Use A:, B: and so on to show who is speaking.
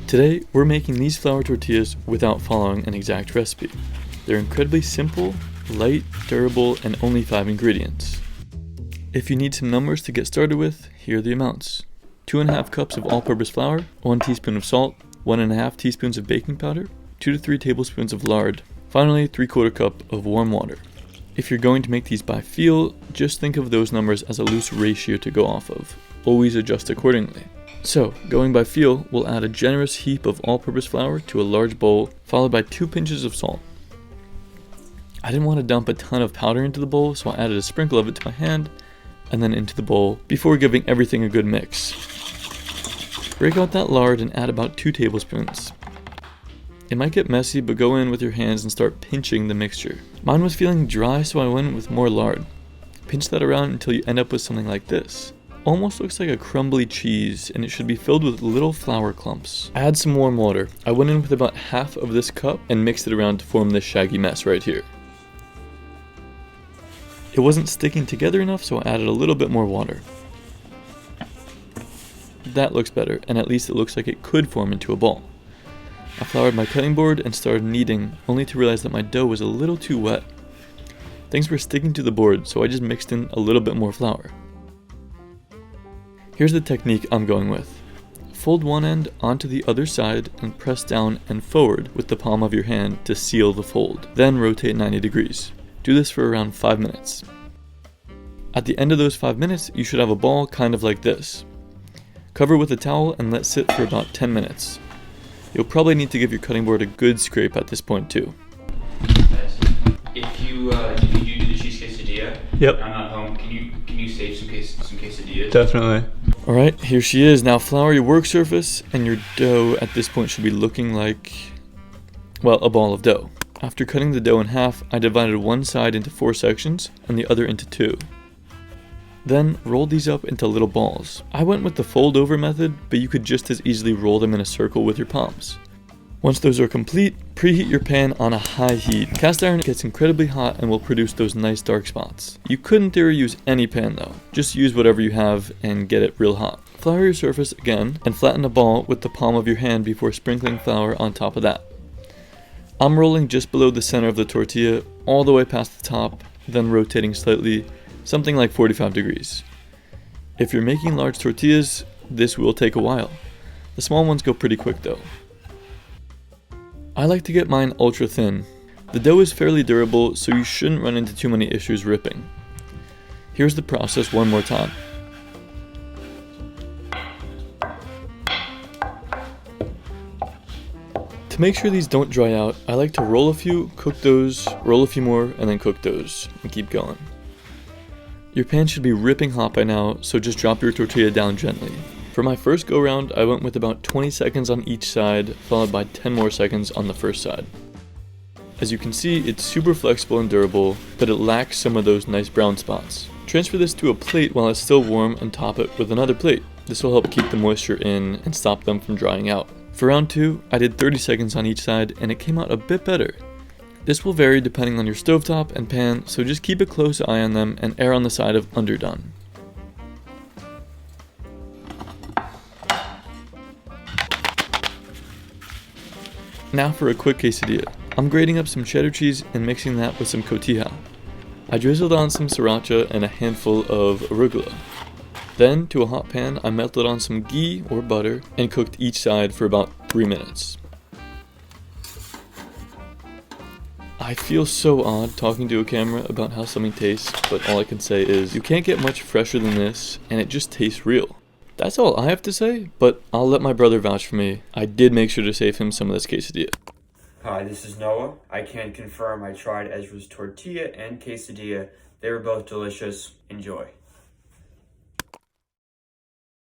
A: Today, we're making these flour tortillas without following an exact recipe. They're incredibly simple, light, durable, and only 5 ingredients. If you need some numbers to get started with, here are the amounts. 2.5 cups of all-purpose flour, 1 teaspoon of salt, 1.5 teaspoons of baking powder, 2 to 3 tablespoons of lard, finally 3/4 cup of warm water. If you're going to make these by feel, just think of those numbers as a loose ratio to go off of. Always adjust accordingly. So, going by feel, we'll add a generous heap of all-purpose flour to a large bowl, followed by 2 pinches of salt. I didn't want to dump a ton of powder into the bowl, so I added a sprinkle of it to my hand, and then into the bowl, before giving everything a good mix. Break out that lard and add about 2 tablespoons. It might get messy, but go in with your hands and start pinching the mixture. Mine was feeling dry, so I went with more lard. Pinch that around until you end up with something like this. Almost looks like a crumbly cheese, and it should be filled with little flour clumps. Add some warm water. I went in with about half of this cup and mixed it around to form this shaggy mess right here. It wasn't sticking together enough, so I added a little bit more water. That looks better, and at least it looks like it could form into a ball. I floured my cutting board and started kneading, only to realize that my dough was a little too wet. Things were sticking to the board, so I just mixed in a little bit more flour. Here's the technique I'm going with. Fold one end onto the other side and press down and forward with the palm of your hand to seal the fold. Then rotate 90 degrees. Do this for around 5 minutes. At the end of those 5 minutes, you should have a ball kind of like this. Cover with a towel and let sit for about 10 minutes. You'll probably need to give your cutting board a good scrape at this point too.
B: If you do the cheese quesadilla,
A: yep.
B: I'm not home. Can you save some quesadillas?
A: Definitely. All right, here she is. Now flour your work surface, and your dough at this point should be looking like, well, a ball of dough. After cutting the dough in half, I divided one side into 4 sections and the other into 2. Then roll these up into little balls. I went with the fold over method, but you could just as easily roll them in a circle with your palms. Once those are complete, preheat your pan on a high heat. Cast iron gets incredibly hot and will produce those nice dark spots. You could in theory use any pan though. Just use whatever you have and get it real hot. Flour your surface again and flatten a ball with the palm of your hand before sprinkling flour on top of that. I'm rolling just below the center of the tortilla all the way past the top, then rotating slightly, something like 45 degrees. If you're making large tortillas, this will take a while. The small ones go pretty quick though. I like to get mine ultra thin. The dough is fairly durable, so you shouldn't run into too many issues ripping. Here's the process one more time. To make sure these don't dry out, I like to roll a few, cook those, roll a few more, and then cook those, and keep going. Your pan should be ripping hot by now, so just drop your tortilla down gently. For my first go round, I went with about 20 seconds on each side, followed by 10 more seconds on the first side. As you can see, it's super flexible and durable, but it lacks some of those nice brown spots. Transfer this to a plate while it's still warm and top it with another plate. This will help keep the moisture in and stop them from drying out. For round 2, I did 30 seconds on each side and it came out a bit better. This will vary depending on your stovetop and pan, so just keep a close eye on them and err on the side of underdone. Now for a quick quesadilla. I'm grating up some cheddar cheese and mixing that with some cotija. I drizzled on some sriracha and a handful of arugula. Then, to a hot pan, I melted on some ghee or butter and cooked each side for about 3 minutes. I feel so odd talking to a camera about how something tastes, but all I can say is you can't get much fresher than this, and it just tastes real. That's all I have to say, but I'll let my brother vouch for me. I did make sure to save him some of this quesadilla.
C: Hi, this is Noah. I can confirm I tried Ezra's tortilla and quesadilla. They were both delicious. Enjoy.